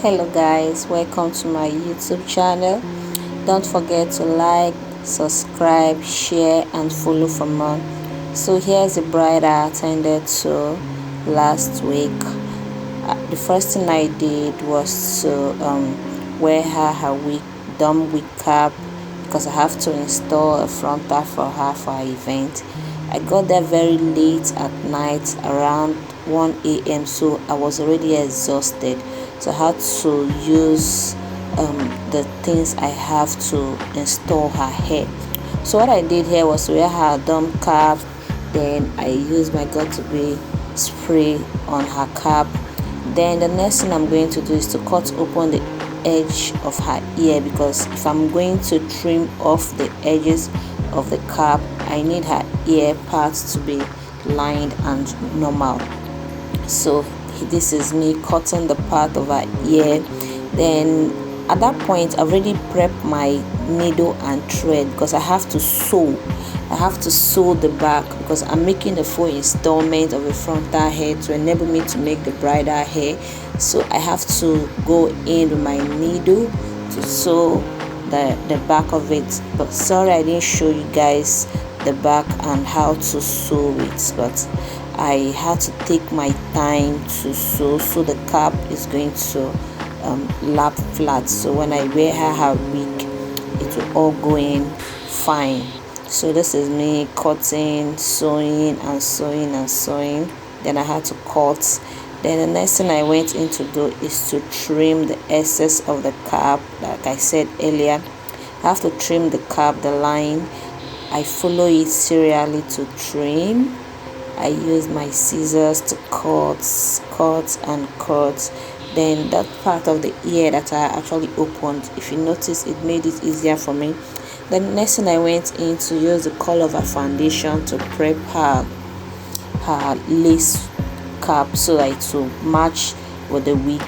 Hello guys, welcome to my YouTube channel. Don't forget to like, subscribe, share and follow for more. So here's the bride I attended to last week. The first thing I did was to wear her wig, dumb wig cap, because I have to install a frontal for her for her event. I got there very late at night, around 1 a.m, so I was already exhausted, so I had to use the things I have to install her hair. So what I did here was wear her dumb cap, then I used my got to be spray on her cap. Then the next thing I'm going to do is to cut open the edge of her ear, because if I'm going to trim off the edges of the cap, I need her ear parts to be lined and normal. So this is me cutting the part of her ear. Then at that point I've already prepped my needle and thread, because I have to sew the back, because I'm making the full installment of a frontal hair to enable me to make the bridal hair. So I have to go in with my needle to sew the back of it. But sorry I didn't show you guys the back and how to sew it, but I had to take my time to sew, so the cap is going to lap flat, so when I wear her wig it will all go in fine. So this is me cutting, sewing and sewing and sewing. Then I had to cut. Then the next thing I went in to do is to trim the excess of the cap. Like I said earlier, I have to trim the cap, the line. I follow it serially to trim. I use my scissors to cut and cut. Then that part of the ear that I actually opened, if you notice, it made it easier for me. The next thing I went in to use the color of her foundation to prep her lace cap so that it will match with the wig.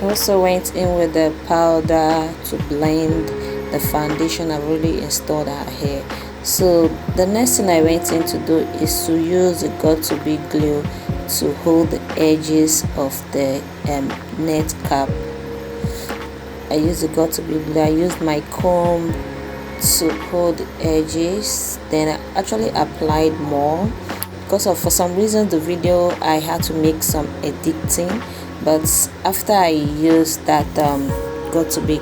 I also went in with the powder to blend the foundation I've already installed her hair. So the next thing I went in to do is to use the got-to-be glue to hold the edges of the net cap. I used the got-to-be glue. I used my comb to hold the edges. Then I actually applied more, because for some reason the video I had to make some editing. But after I used that got-to-be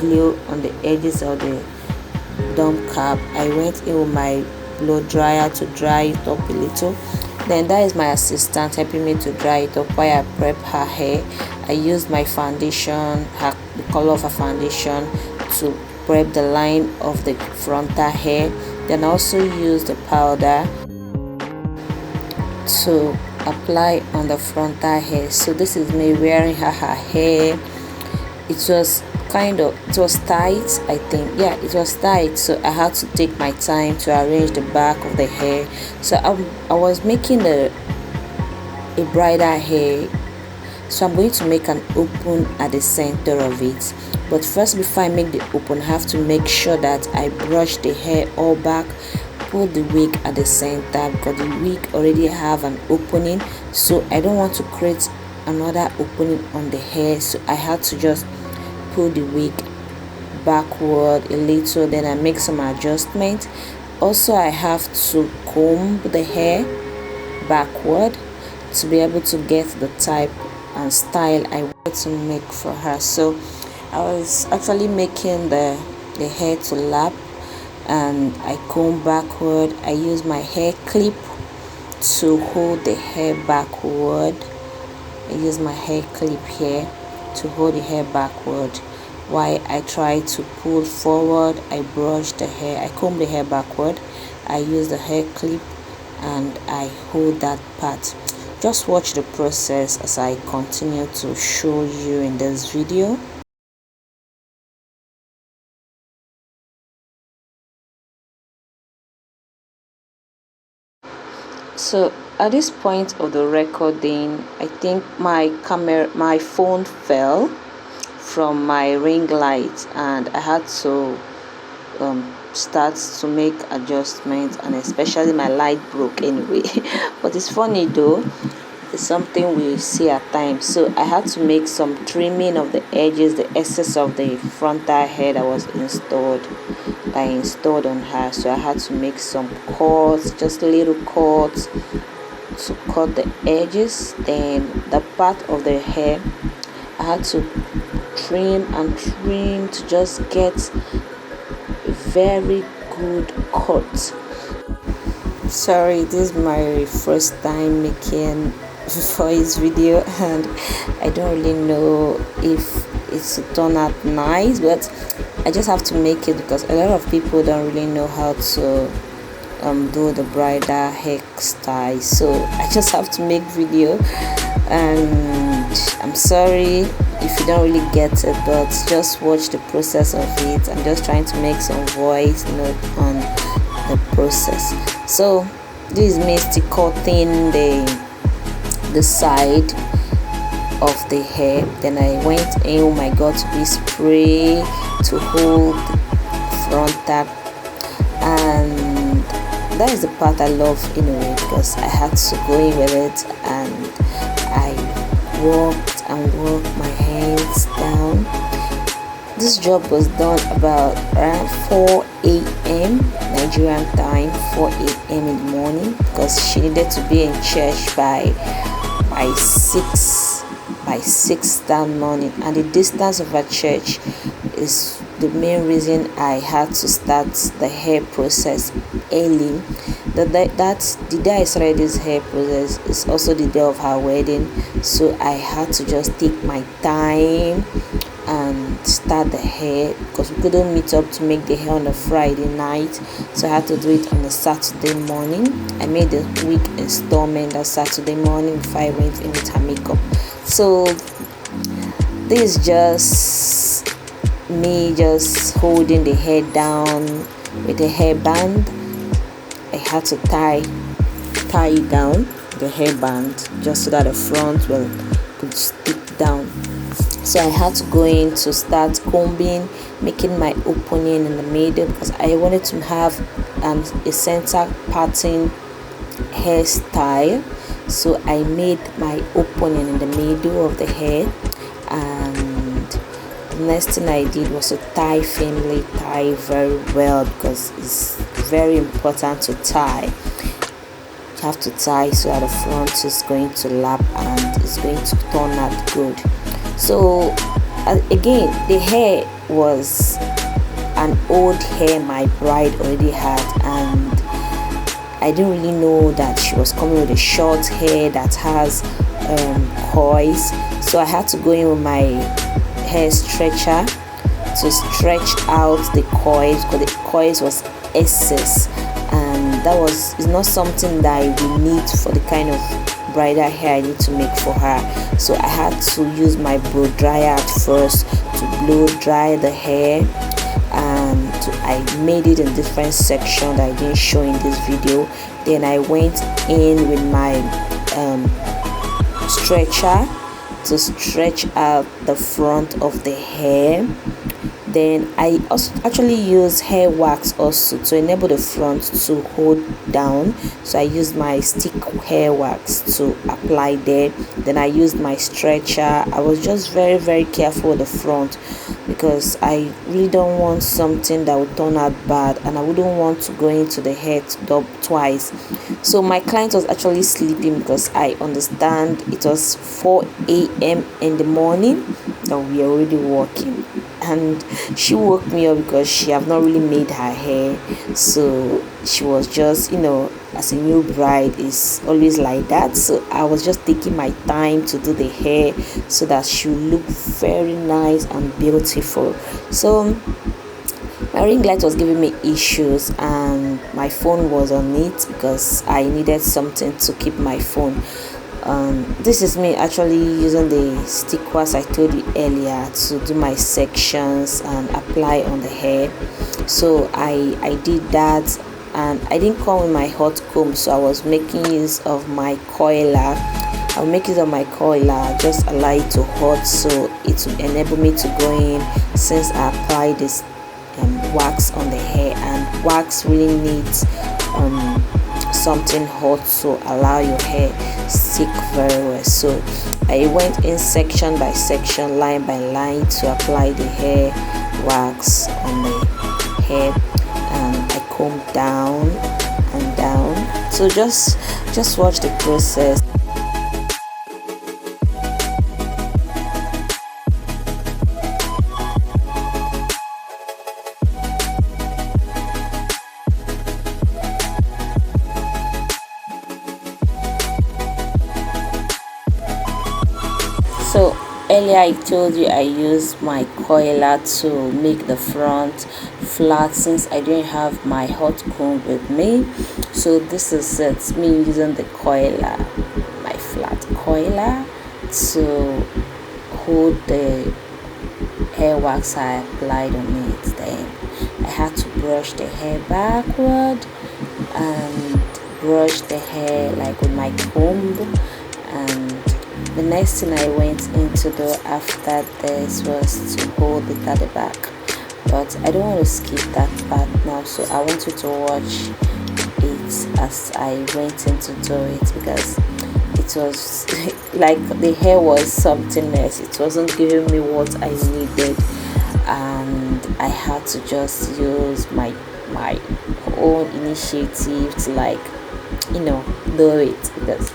glue on the edges of the dumb cap, I went in with my blow dryer to dry it up a little. Then that is my assistant helping me to dry it up while I prep her hair. I used my foundation, the color of her foundation, to prep the line of the frontal hair. Then I also used the powder to apply on the frontal hair. So this is me wearing her hair. It was tight, I think. Yeah, it was tight, so I had to take my time to arrange the back of the hair. So I was making a bridal hair, so I'm going to make an open at the center of it. But first, before I make the open, I have to make sure that I brush the hair all back, put the wig at the center, because the wig already have an opening, so I don't want to create another opening on the hair. So I had to just pull the wig backward a little. Then I make some adjustment. Also, I have to comb the hair backward to be able to get the type and style I want to make for her. So I was actually making the hair to lap, and I comb backward. I use my hair clip to hold the hair backward. I use my hair clip here to hold the hair backward while I try to pull forward. I brush the hair, I comb the hair backward, I use the hair clip, and I hold that part. Just watch the process as I continue to show you in this video. So at this point of the recording, I think my phone fell from my ring light, and I had to start to make adjustments, and especially my light broke anyway. But it's funny though, is something we see at times. So I had to make some trimming of the edges, the excess of the frontal hair that was installed on her. So I had to make some cuts, just little cuts to cut the edges. Then the part of the hair I had to trim and trim to just get a very good cut. Sorry, this is my first time making voice video, and I don't really know if it's turn out nice, but I just have to make it because a lot of people don't really know how to do the bridal hairstyle. So I just have to make video, and I'm sorry if you don't really get it, but just watch the process of it. I'm just trying to make some voice note on the process. So this is me still cutting the side of the hair. Then I went in, oh my god, to be spray to hold frontal, and that is the part I love anyway, because I had to go in with it, and I worked my hands down. This job was done about around 4 a.m. Nigerian time, 4 a.m. in the morning, because she needed to be in church by 6 that morning, and the distance of her church is the main reason I had to start the hair process early. The day I started this hair process is also the day of her wedding, so I had to just take my time and start the hair, because we couldn't meet up to make the hair on a Friday night, so I had to do it on a Saturday morning. I made the week installment that Saturday morning before I went in with her makeup. So this is just me just holding the hair down with a hairband. I had to tie it down, the hairband, just so that the front could stick down. So I had to go in to start combing, making my opening in the middle, because I wanted to have a center parting hairstyle. So I made my opening in the middle of the hair, and the next thing I did was to tie very well, because it's very important to tie. You have to tie so that the front is going to lap and it's going to turn out good. So again, the hair was an old hair my bride already had, and I didn't really know that she was coming with a short hair that has coils. So I had to go in with my hair stretcher to stretch out the coils, because the coils was excess, and that is not something that I will need for the kind of bridal hair I need to make for her. So I had to use my blow dryer at first to blow dry the hair, and I made it in different sections that I didn't show in this video. Then I went in with my stretcher to stretch out the front of the hair. Then I also actually use hair wax also to enable the front to hold down. So I used my stick hair wax to apply there. Then I used my stretcher. I was just very careful with the front, because I really don't want something that would turn out bad, and I wouldn't want to go into the hair twice. So my client was actually sleeping, because I understand it was 4 a.m. in the morning that we are already working, and she woke me up because she have not really made her hair. So she was just, as a new bride is always like that. So I was just taking my time to do the hair so that she would look very nice and beautiful. So my ring light was giving me issues, and my phone was on it because I needed something to keep my phone. This is me actually using the stickers I told you earlier to do my sections and apply on the hair. So I did that, and I didn't come with my hot comb, so I was making use of my coiler. I'll make use of my coiler, just allow it to hot, so it will enable me to go in, since I applied this wax on the hair, and wax really needs something hot to allow your hair stick very well. So I went in section by section, line by line, to apply the hair wax on the hair, and I comb down and down. So just watch the process. So earlier I told you I used my coiler to make the front flat since I didn't have my hot comb with me. So this is it, me using the coiler, my flat coiler, to hold the hair wax I applied on it. Then I had to brush the hair backward and brush the hair like with my comb. And the next thing I went into do after this was to hold it at the back, but I don't want to skip that part now, so I want you to watch it as I went in to do it, because it was like the hair was something else. It wasn't giving me what I needed, and I had to just use my own initiative to, like, do it, because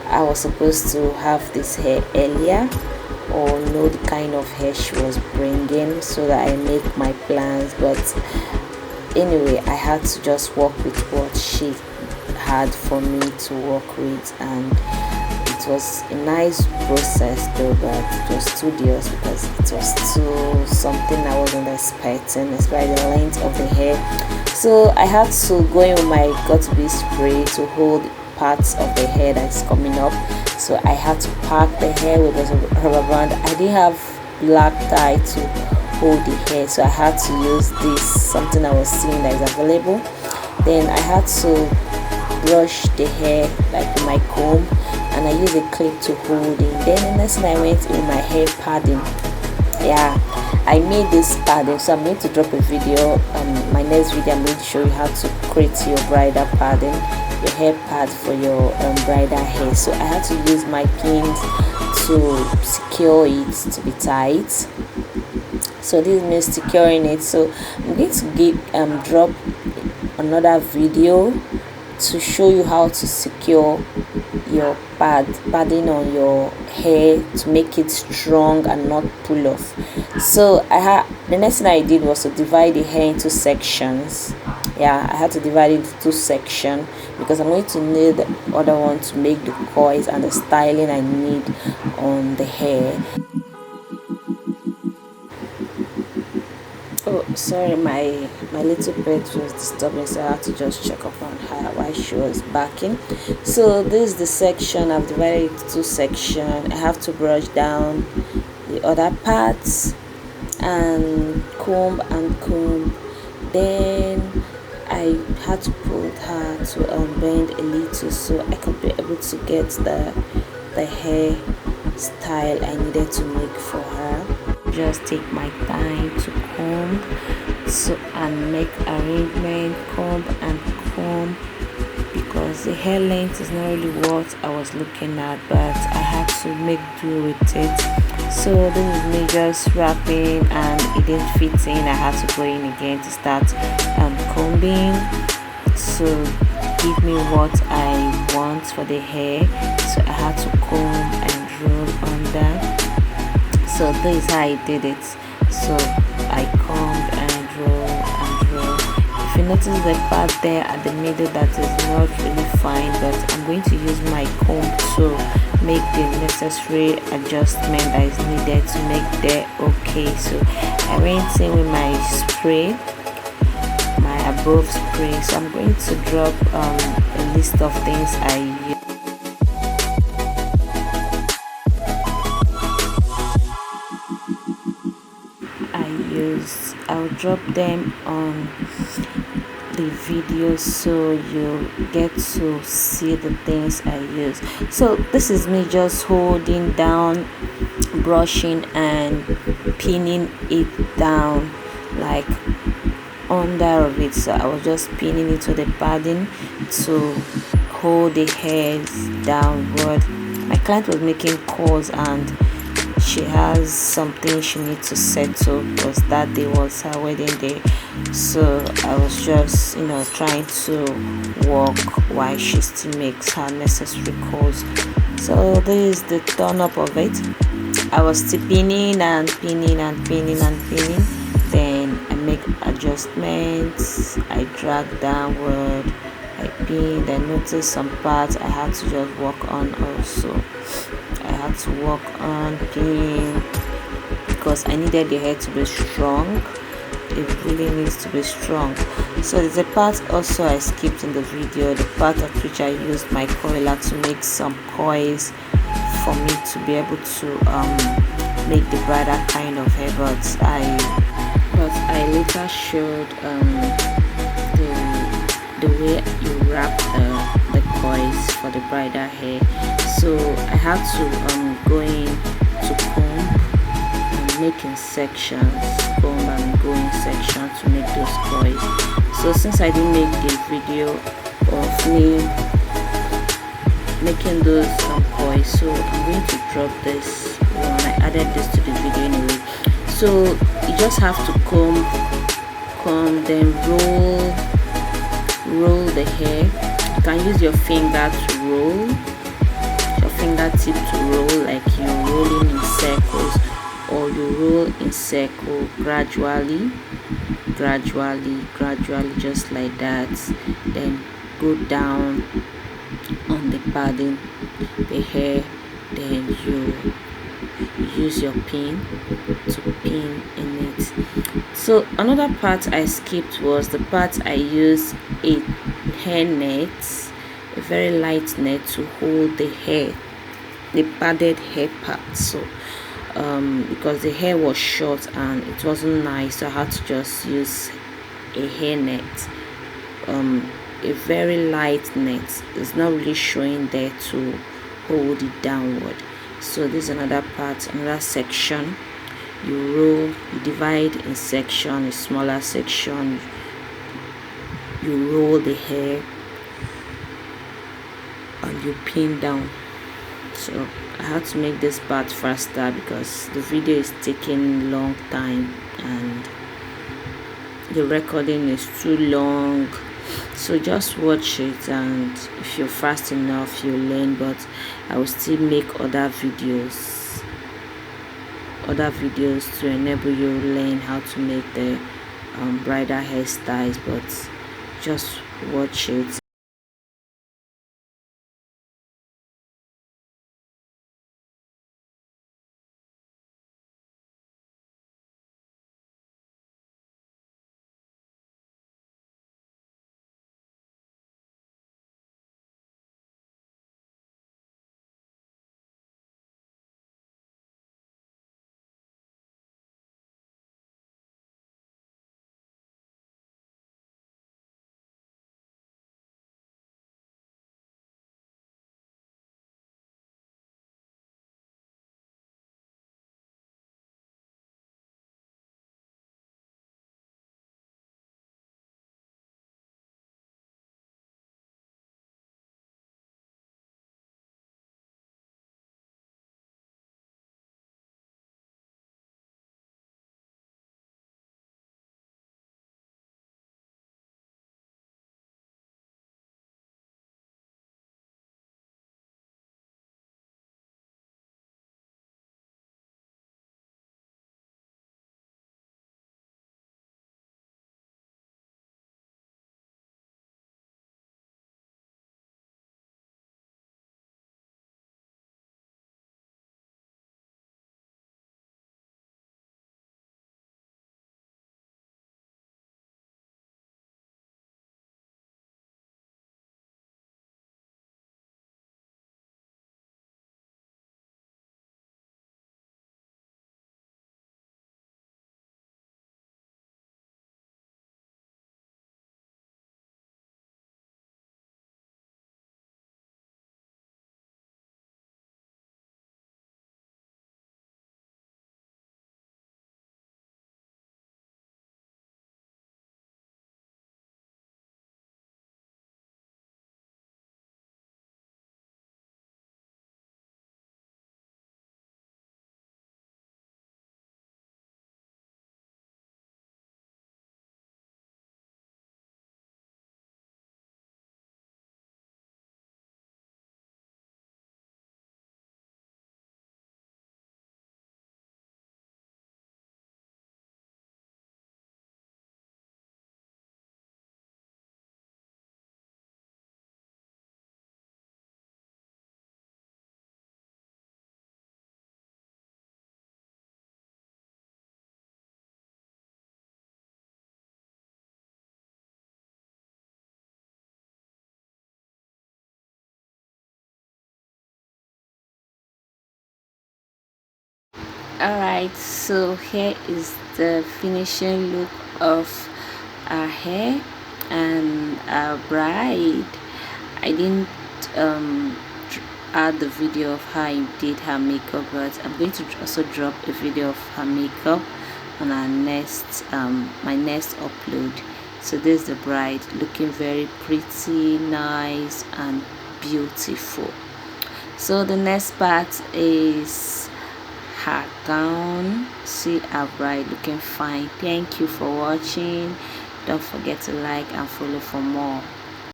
I was supposed to have this hair earlier, or know the kind of hair she was bringing, so that I make my plans. But anyway, I had to just work with what she had for me to work with, and it was a nice process though, but it was tedious because it was too something I wasn't expecting, especially the length of the hair. So I had to go in with my got-to-be spray to hold parts of the hair that's coming up. So I had to pack the hair with a rubber band. I didn't have black tie to hold the hair, so I had to use this, something I was seeing that is available. Then I had to brush the hair like with my comb, and I used a clip to hold it. Then the next thing I went in my hair padding. Yeah, I made this padding, so I'm going to drop a video. My next video I'm going to show you how to create your bridal padding, your hair pad for your bridal hair. So I had to use my pins to secure it to be tight. So this means securing it. So I'm going to drop another video to show you how to secure your padding on your hair to make it strong and not pull off. So the next thing I did was to divide the hair into sections. Yeah, I had to divide it into 2 sections because I'm going to need the other one to make the coils and the styling I need on the hair. Oh, sorry, my little pet was disturbing, so I had to just check up on her while she was backing. So this is the section. I've divided it into 2 sections. I have to brush down the other parts and comb. Then I had to put her to bend a little so I could be able to get the hair style I needed to make for her. Just take my time to comb and make arrangement, comb, because the hair length is not really what I was looking at, but I had to make do with it. So this is me just wrapping, and it didn't fit in. I had to go in again to start combing to give me what I want for the hair. So I had to comb and roll on that. So this is how I did it. So I combed and roll. If you notice the part there at the middle that is not really fine, but I'm going to use my comb to make the necessary adjustment that is needed to make that okay. So I went in with my spray, my above spray. So I'm going to drop a list of things I use. I'll drop them on the video so you get to see the things I use. So this is me just holding down, brushing and pinning it down like under of it, so I was just pinning it to the padding to hold the hairs downward. My client was making calls and she has something she needs to settle because that day was her wedding day, so I was just trying to walk while she still makes her necessary calls. So this is the turn up of it. I was still pinning and pinning and pinning and pinning, then I make adjustments, I drag downward, I pinned. I noticed some parts I had to just work on also. I had to work on pin because I needed the hair to be strong. It really needs to be strong. So there's a part also I skipped in the video, the part at which I used my coiler to make some coils for me to be able to make the bridal kind of hair, but I later showed the way you wrap the coils for the bridal hair. So I had to go in to comb and make in sections, comb and go in sections to make those coils. So since I didn't make the video of me making those coils, so I'm going to drop this one. I added this to the video anyway. So you just have to comb, then roll the hair. You can use your finger to roll, your fingertip to roll, like you're rolling in circles, or you roll in circle gradually, just like that. Then go down on the padding, the hair, then you use your pin to pin in it. So another part I skipped was the part I used a hair net, a very light net, to hold the hair, the padded hair part. So because the hair was short and it wasn't nice, so I had to just use a hair net, a very light net. It's not really showing there to hold it downward. So this is another part, another section. You roll, you divide in section, a smaller section, you roll the hair and you pin down. So I had to make this part faster because the video is taking long time and the recording is too long. So just watch it, and if you're fast enough you'll learn. But I will still make other videos to enable you learn how to make the bridal hairstyles, but just watch it. Alright, so here is the finishing look of our hair and our bride. I didn't add the video of how I did her makeup, but I'm going to also drop a video of her makeup on our next my next upload. So this is the bride, looking very pretty, nice and beautiful. So the next part is her gown. See our bride looking fine. Thank you for watching. Don't forget to like and follow for more.